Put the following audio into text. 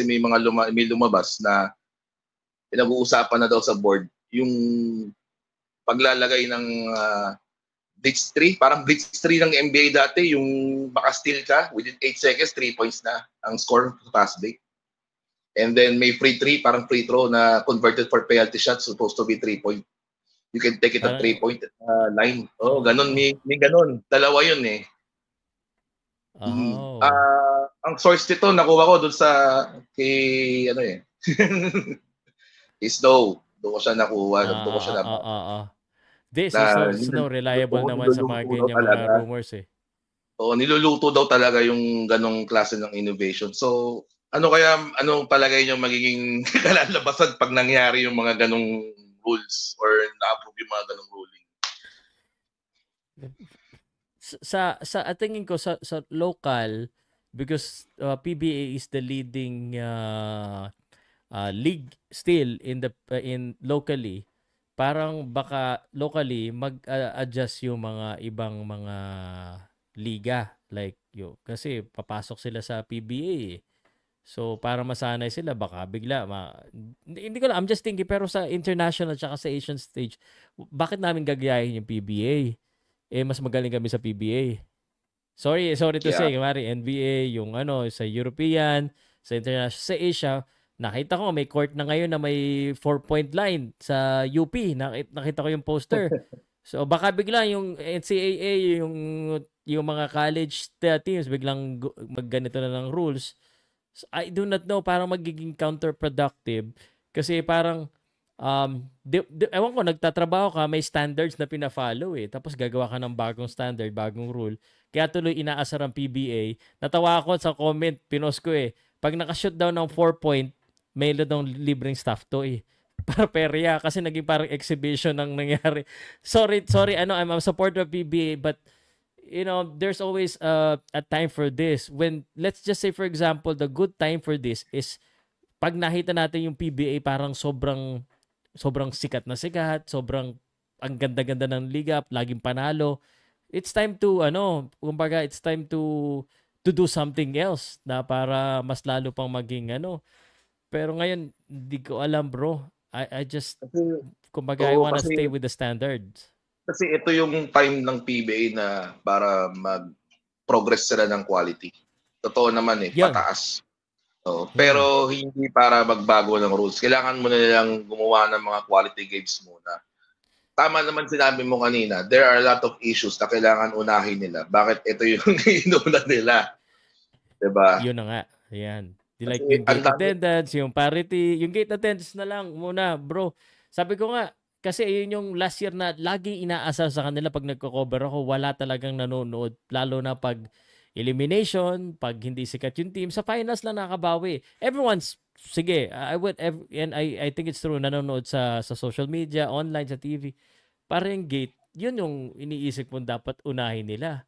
may lumabas na pinag-uusapan na daw sa board yung paglalagay ng blitz 3, parang blitz 3 ng NBA dati, yung maka-steal ka, within 8 seconds, 3 points na ang score sa fast break. And then may free 3, parang free throw na converted for penalty shot, supposed to be 3-point. You can take it at 3-point line. Oh, ganun, may ganun. Dalawa yun eh. Oh. Ang source nito, nakuha ko doon sa kay ano eh. Snow. Doon ko siya nakuha. Doon ko siya nakuha. Si Snow reliable naman sa mga ganyan mga rumors eh. Oo, niluluto daw talaga yung ganong klase ng innovation. So, anong palagay nyo magiging kalalabasan pag nangyari yung mga ganong rules or na-approve yung mga ganong ruling? Sa tingin ko sa local, because PBA is the leading league still in locally, parang baka locally mag-adjust yung mga ibang mga liga like kasi papasok sila sa PBA eh. So para masanay sila baka bigla hindi ko lang, I'm just thinking, pero sa international tsaka sa Asian stage, bakit namin gagayahin yung PBA? Mas magaling kami sa PBA. Sorry to say, kumari NBA, yung sa European, sa international, sa Asia, nakita ko may court na ngayon na may 4-point line sa UP. Nakita ko yung poster. So baka bigla yung NCAA, yung mga college teams biglang magganito na ng rules. So, I do not know, parang magiging counterproductive kasi parang ewan ko, nagtatrabaho ka, may standards na pina-follow eh. Tapos gagawa ka ng bagong standard, bagong rule. Kaya tuloy inaasar ang PBA. Natawa ako sa comment, pinost ko eh. Pag naka-shoot down ng 4-point, may daw libreng staff to eh. Para perya, kasi naging parang exhibition ang nangyari. Sorry, I'm a supporter of PBA, but there's always a time for this. When, let's just say for example, the good time for this is pag nakita natin yung PBA parang sobrang sikat na sikat, sobrang ang ganda-ganda ng liga, laging panalo. It's time to kumbaga it's time to do something else na para mas lalo pang maging Pero ngayon, hindi ko alam, bro. I just kumbaga I wanna stay with the standards. Kasi ito yung time ng PBA na para mag-progress sila ng quality. Totoo naman eh, pataas. Pero hindi para magbago ng rules. Kailangan mo na nilang gumawa ng mga quality games muna. Tama naman sinabi mo kanina, there are a lot of issues na kailangan unahin nila. Bakit ito yung inuna nila? Diba? Yun na nga. Ayan. Like yung gate attendance, yung parity, yung gate attendance na lang muna, bro. Sabi ko nga, kasi yun yung last year na laging inaasar sa kanila pag nagko-cover ako, wala talagang nanonood. Lalo na pag elimination, pag hindi sikat yung team, sa finals lang nakabawi. Everyone's, sige, I think it's true, nanonood sa social media, online, sa TV. Parang gate, yun yung iniisip mo dapat unahin nila.